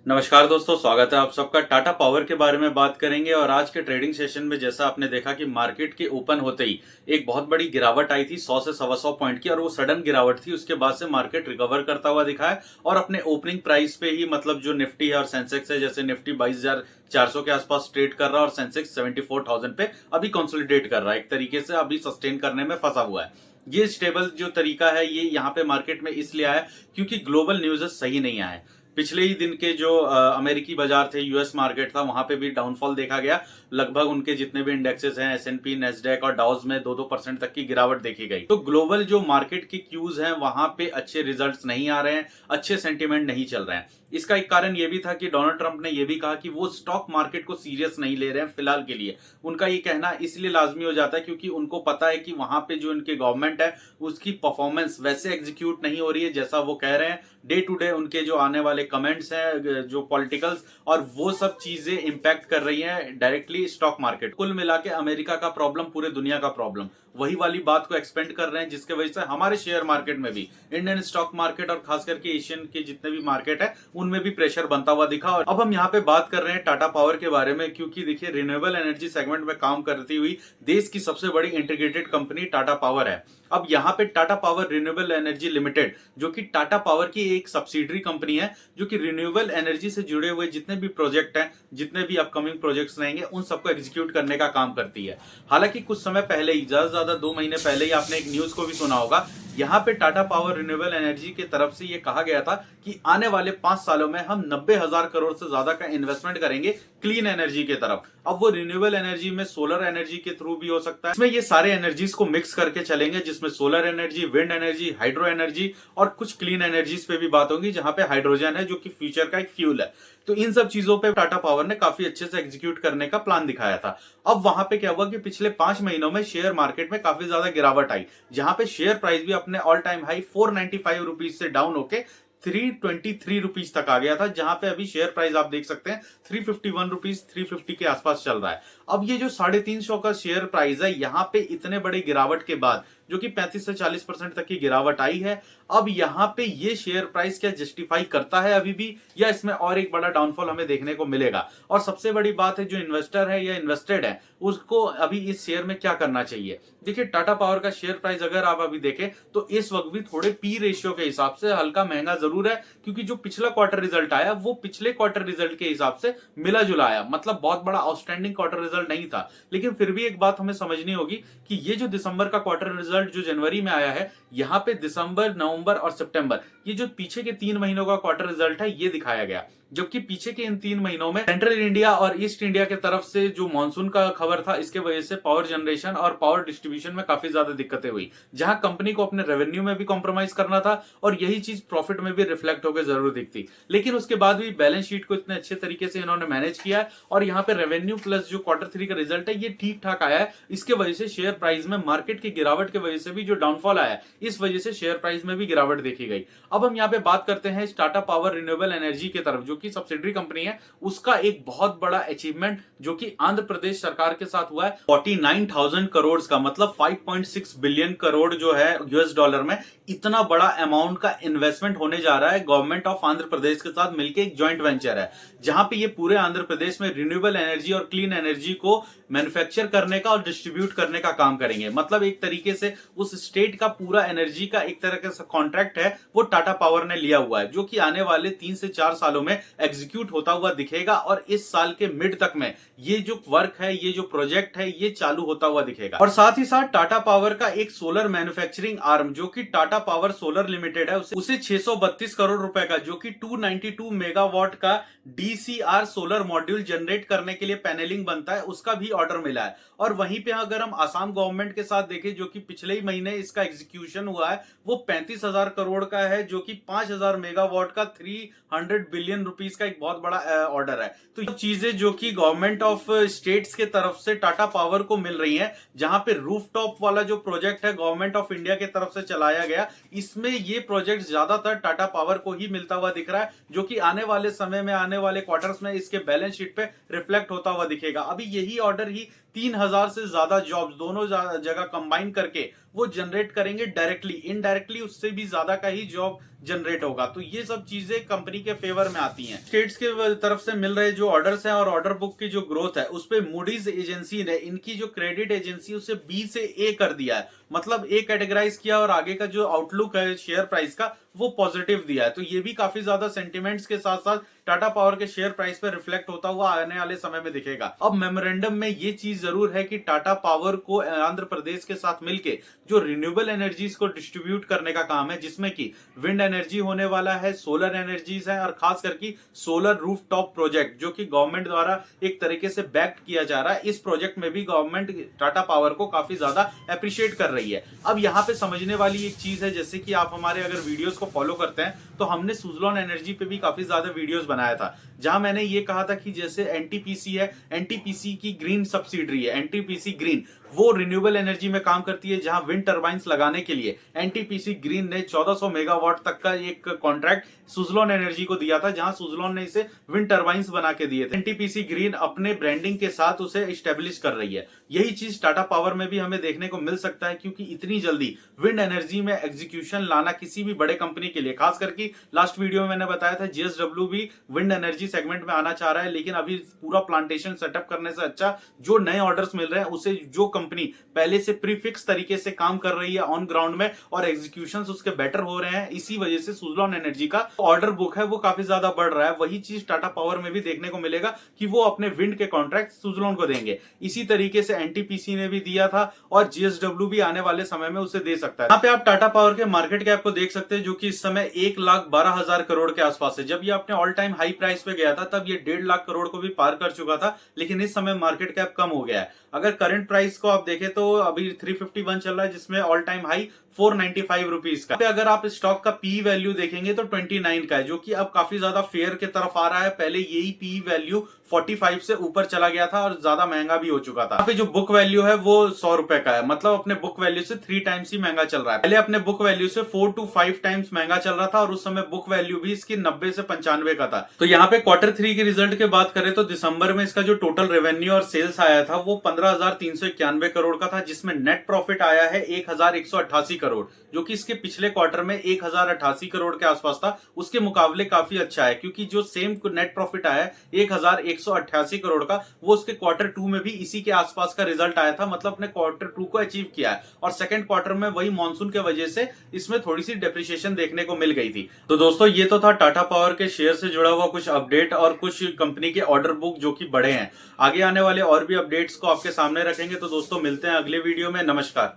नमस्कार दोस्तों, स्वागत है आप सबका। टाटा पावर के बारे में बात करेंगे और आज के ट्रेडिंग सेशन में जैसा आपने देखा कि मार्केट के ओपन होते ही एक बहुत बड़ी गिरावट आई थी 100 से 125 पॉइंट की, और वो सडन गिरावट थी। उसके बाद से मार्केट रिकवर करता हुआ दिखा है और अपने ओपनिंग प्राइस पे ही, मतलब जो निफ्टी है और सेंसेक्स है, जैसे निफ्टी 22,400 के आसपास ट्रेड कर रहा है और सेंसेक्स 74,000 पे अभी कंसोलिडेट कर रहा है। एक तरीके से अभी सस्टेन करने में फंसा हुआ है। ये स्टेबल जो तरीका है ये यहाँ पे मार्केट में इसलिए आया क्योंकि ग्लोबल न्यूज़ सही नहीं आए। पिछले ही दिन के जो अमेरिकी बाजार थे, यूएस मार्केट था, वहां पे भी डाउनफॉल देखा गया। लगभग उनके जितने भी इंडेक्सेस हैं, एसएनपी, नेस्डैक और डाउज में 2-2% तक की गिरावट देखी गई। तो ग्लोबल जो मार्केट की क्यूज हैं वहां पे अच्छे रिजल्ट्स नहीं आ रहे हैं, अच्छे सेंटीमेंट नहीं चल रहे हैं। इसका एक कारण ये भी था कि डोनाल्ड ट्रंप ने यह भी कहा कि वो स्टॉक मार्केट को सीरियस नहीं ले रहे हैं फिलहाल के लिए। उनका ये कहना इसलिए लाजमी हो जाता है क्योंकि उनको पता है कि वहां पे जो उनके गवर्नमेंट है उसकी परफॉर्मेंस वैसे एग्जीक्यूट नहीं हो रही है जैसा वो कह रहे हैं। डे टू डे उनके जो आने वाले कमेंट्स हैं, जो पॉलिटिकल्स, और वो सब चीजें इंपैक्ट कर रही हैं डायरेक्टली स्टॉक मार्केट। कुल मिला के अमेरिका का प्रॉब्लम पूरे दुनिया का प्रॉब्लम, वही वाली बात को एक्सपेंड कर रहे हैं, जिसके वजह से हमारे शेयर मार्केट में भी, इंडियन स्टॉक मार्केट और खास करके एशियन के जितने भी मार्केट है उनमें भी प्रेशर बनता हुआ दिखा। और अब हम यहाँ पे बात कर रहे हैं टाटा पावर के बारे में, क्योंकि देखिए रिन्यूएबल एनर्जी सेगमेंट में काम करती हुई देश की सबसे बड़ी इंटीग्रेटेड कंपनी टाटा पावर है। अब यहाँ पे Tata power renewable energy limited, जो कि टाटा पावर की एक सब्सिडरी कंपनी है, जो कि रिन्यूएबल एनर्जी से जुड़े हुए जितने भी प्रोजेक्ट हैं, जितने भी अपकमिंग प्रोजेक्ट्स रहेंगे, उन सबको एग्जीक्यूट करने का काम करती है। हालांकि कुछ समय पहले ही, ज्यादा 2 महीने पहले ही आपने एक न्यूज को भी सुना होगा। यहाँ पे टाटा पावर रिन्यूएबल एनर्जी की तरफ से ये कहा गया था कि आने वाले 5 सालों में हम 90,000 करोड़ से ज्यादा का इन्वेस्टमेंट करेंगे क्लीन एनर्जी की तरफ। अब वो रिन्यूएबल एनर्जी में सोलर एनर्जी के थ्रू भी हो सकता है। इसमें ये सारे एनर्जीज को मिक्स करके चलेंगे, जिसमें solar energy, wind energy, hydro energy और कुछ क्लीन एनर्जीज पे भी बात होगी, जहां पे हाइड्रोजन है जो कि फ्यूचर का एक फ्यूल है। तो इन सब चीजों पे टाटा पावर ने काफी अच्छे से एग्जीक्यूट करने का प्लान दिखाया था। अब वहां पे क्या हुआ कि पिछले 5 महीनों में शेयर मार्केट में काफी ज्यादा गिरावट आई, जहां पे शेयर प्राइस भी अपने ऑल टाइम हाई 495 रुपीज से डाउन होके 323 रुपीज तक आ गया था, जहां पे अभी शेयर प्राइस आप देख सकते हैं 351 रुपीज, 350 के आसपास चल रहा है। अब ये जो 350 का शेयर प्राइस है, यहाँ पे इतने बड़े गिरावट के बाद, जो कि 35 से 40% तक की गिरावट आई है, अब यहाँ पे ये शेयर प्राइस क्या जस्टिफाई करता है अभी भी, या इसमें और एक बड़ा डाउनफॉल हमें देखने को मिलेगा? और सबसे बड़ी बात है, जो इन्वेस्टर है या इन्वेस्टेड है उसको अभी इस शेयर में क्या करना चाहिए? देखिए, टाटा पावर का शेयर प्राइस अगर आप अभी देखें तो इस वक्त भी थोड़े पी रेशियो के हिसाब से हल्का महंगा जरूर है, क्योंकि जो पिछला क्वार्टर रिजल्ट आया वो पिछले क्वार्टर रिजल्ट के हिसाब से मिला जुला आया, मतलब बहुत बड़ा आउटस्टैंडिंग क्वार्टर रिजल्ट नहीं था। लेकिन फिर भी एक बात हमें समझनी होगी कि ये जो दिसंबर का क्वार्टर रिजल्ट जो जनवरी में आया है, यहाँ पे दिसंबर, नवंबर और सितंबर, ये जो पीछे के 3 महीनों का क्वार्टर रिजल्ट है ये दिखाया गया। जबकि पीछे के इन 3 महीनों में सेंट्रल इंडिया और ईस्ट इंडिया के तरफ से जो मानसून का खबर था, इसके वजह से पावर जनरेशन और पावर डिस्ट्रीब्यूशन में काफी ज्यादा दिक्कतें हुई, जहां कंपनी को अपने रेवेन्यू में भी कॉम्प्रोमाइज करना था और यही चीज प्रॉफिट में भी रिफ्लेक्ट होकर जरूर दिखती। लेकिन उसके बाद भी बैलेंस शीट को इतने अच्छे तरीके से इन्होंने मैनेज किया है और यहाँ पे रेवेन्यू प्लस जो Q3 का रिजल्ट है ये ठीक ठाक आया है। इसके वजह से शेयर प्राइस में मार्केट की गिरावट की वजह से भी जो डाउनफॉल आया, इस वजह से शेयर प्राइस में भी गिरावट देखी गई। अब हम यहाँ पे बात करते हैं टाटा पावर रिन्यूएबल एनर्जी की तरफ, जो कि सब्सिडरी कंपनी है। उसका एक बहुत बड़ा अचीवमेंट जो कि आंध्र प्रदेश सरकार के साथ हुआ है, 49,000 करोड़ का, मतलब 5.6 बिलियन करोड़ जो है यूएस डॉलर में, इतना बड़ा अमाउंट का इन्वेस्टमेंट होने जा रहा है गवर्नमेंट ऑफ आंध्र प्रदेश के साथ मिलकर। एक जॉइंट वेंचर है जहां पे ये पूरे आंध्र प्रदेश में रिन्यूएबल एनर्जी और क्लीन एनर्जी को मैन्युफैक्चर करने का और डिस्ट्रीब्यूट करने का काम करेंगे। मतलब एक तरीके से उस स्टेट का पूरा एनर्जी का एक तरह का कॉन्ट्रैक्ट है वो टाटा पावर ने लिया हुआ है, जो कि आने वाले 3 से 4 सालों में एग्जीक्यूट होता हुआ दिखेगा और इस साल के मिड तक में ये जो वर्क है, ये जो प्रोजेक्ट है, ये चालू होता हुआ दिखेगा। और साथ ही साथ टाटा पावर का एक सोलर मैन्युफैक्चरिंग आर्म, जो कि टाटा पावर सोलर लिमिटेड है, उसे 632 करोड़ रुपए का, जो कि 292 मेगावाट का डीसीआर सोलर मॉड्यूल जनरेट करने के लिए पैनलिंग बनता है, उसका भी ऑर्डर मिला है। और वहीं पे अगर हम आसाम गवर्नमेंट के साथ देखें, जो कि पिछले ही महीने इसका एग्जीक्यूशन हुआ है, वो 35,000 करोड़ का है, जो कि 5,000 मेगावाट का 300 बिलियन रुपीस का एक बहुत बड़ा ऑर्डर है। तो ये चीजें जो कि गवर्नमेंट ऑफ स्टेट्स के तरफ से टाटा पावर को मिल रही हैं, जहां पे रूफटॉप वाला जो प्रोजेक्ट है गवर्नमेंट ऑफ इंडिया की तरफ से चलाया गया, इसमें ये प्रोजेक्ट ज्यादातर टाटा पावर को ही मिलता हुआ दिख रहा है, जो कि आने वाले समय में, आने वाले क्वार्टर्स में इसके बैलेंस शीट पे रिफ्लेक्ट होता हुआ दिखेगा। अभी यही ऑर्डर ही 3,000 से ज्यादा जॉब्स दोनों जगह कंबाइन करके वो जनरेट करेंगे डायरेक्टली, इनडायरेक्टली उससे भी ज्यादा का ही जॉब जनरेट होगा। तो ये सब चीजें कंपनी के फेवर में आती हैं। स्टेट्स के तरफ से मिल रहे जो ऑर्डर्स हैं और ऑर्डर बुक की जो ग्रोथ है उस पे मूडीज एजेंसी ने इनकी जो क्रेडिट एजेंसी उसे बी से ए कर दिया है, मतलब ए कैटेगराइज किया और आगे का जो आउटलुक है शेयर प्राइस का वो पॉजिटिव दिया है। तो ये भी काफी ज्यादा सेंटिमेंट्स के साथ साथ टाटा पावर के शेयर प्राइस पे रिफ्लेक्ट होता हुआ आने वाले समय में दिखेगा। अब मेमोरेंडम में ये चीज जरूर है कि टाटा पावर को आंध्र प्रदेश के साथ मिलके जो रिन्यूएबल एनर्जीज को डिस्ट्रीब्यूट करने का काम है, जिसमें कि विंड एनर्जी होने वाला है, सोलर एनर्जीज है और खास करके सोलर रूफटॉप प्रोजेक्ट जो कि गवर्नमेंट द्वारा एक तरीके से बैक्ड किया जा रहा है। इस प्रोजेक्ट में भी गवर्नमेंट टाटा पावर को काफी ज्यादा अप्रिशिएट कर रही है। अब यहाँ पे समझने वाली एक चीज है, जैसे कि आप हमारे अगर वीडियोस को फॉलो करते हैं तो हमने सुजलॉन एनर्जी पे भी काफी ज्यादा वीडियोस बनाया था, जहां मैंने ये कहा था कि जैसे एनटीपीसी है, एनटीपीसी की ग्रीन सब्सिडरी है, एनटीपीसी ग्रीन, वो रिन्यूएबल एनर्जी में काम करती है, जहां विंड टर्बाइंस लगाने के लिए एनटीपीसी ग्रीन ने 1400 मेगावाट तक का एक कॉन्ट्रैक्ट सुजलॉन एनर्जी को दिया था, जहां सुजलॉन ने इसे विंड टर्बाइंस बना के दिए थे। एनटीपीसी ग्रीन अपने ब्रांडिंग के साथ उसे एस्टेब्लिश कर रही है। यही चीज टाटा पावर में भी हमें देखने को मिल सकता है, क्योंकि इतनी जल्दी विंड एनर्जी में एग्जीक्यूशन लाना किसी भी बड़े कंपनी के लिए, खास करके लास्ट वीडियो में मैंने बताया था जेएसडब्ल्यू भी विंड एनर्जी सेगमेंट में आना चाह रहा है, लेकिन अभी पूरा प्लांटेशन सेटअप करने से अच्छा जो नए ऑर्डर्स मिल रहे हैं उसे जो कंपनी पहले से प्रीफिक्स तरीके से काम कर रही है ऑन ग्राउंड में और एग्जीक्यूशंस उसके बेटर हो रहे हैं, इसी वजह से सुजलॉन एनर्जी का ऑर्डर बुक है वो काफी ज्यादा बढ़ रहा है। वही चीज टाटा पावर में भी देखने को मिलेगा कि वो अपने विंड के कॉन्ट्रैक्ट सुजलॉन को देंगे। इसी तरीके से एनटीपीसी ने भी दिया था और जेएसडब्ल्यू भी आने वाले समय में उसे दे सकता है। यहाँ पे आप टाटा पावर के मार्केट कैप को देख सकते हैं, जो कि इस समय 1,12,000 करोड़ के आसपास है। जब ये अपने ऑल टाइम हाई प्राइस पे गया था तब ये 1.5 लाख करोड़ को भी पार कर चुका था, लेकिन इस समय मार्केट कैप कम हो गया है। अगर करंट प्राइस को आप देखें तो अभी 351 चल रहा है, जिसमें ऑल टाइम हाई 495 रुपीज का। अगर आप स्टॉक का पी वैल्यू देखेंगे तो 29 का है, जो कि अब काफी ज्यादा फेयर की तरफ आ रहा है। पहले यही पी वैल्यू 45 से ऊपर चला गया था और ज्यादा महंगा भी हो चुका था। यहाँ पे जो बुक वैल्यू है वो 100 रुपए का है, मतलब अपने बुक वैल्यू से 3 टाइम्स ही महंगा चल रहा है। पहले अपने बुक वैल्यू से 4 to 5 टाइम्स महंगा चल रहा था और उस समय बुक वैल्यू भी इसकी 90 से 95 का था। तो यहाँ पे Q3 के रिजल्ट की बात करें तो दिसंबर में इसका जो टोटल रेवेन्यू और सेल्स आया था वो 15,391 करोड़ का था, जिसमें नेट प्रॉफिट आया है 1,188 करोड़, जो कि इसके पिछले क्वार्टर में 1,088 करोड़ के आसपास था। उसके मुकाबले काफी अच्छा है, क्योंकि जो सेम नेट प्रॉफिट आया है 1,188 करोड़ का, वो उसके Q2 में भी इसी के आसपास का रिजल्ट आया था, मतलब अपने Q2 को अचीव किया है। और सेकंड क्वार्टर में वही मॉनसून के वजह से इसमें थोड़ी सी डेप्रिसिएशन देखने को मिल गई थी। तो दोस्तों ये तो था टाटा पावर के शेयर से जुड़ा हुआ कुछ अपडेट और कुछ कंपनी के ऑर्डर बुक जो कि बड़े हैं। आगे आने वाले और भी अपडेट्स को आपके सामने रखेंगे। तो दोस्तों मिलते हैं अगले वीडियो में। नमस्कार।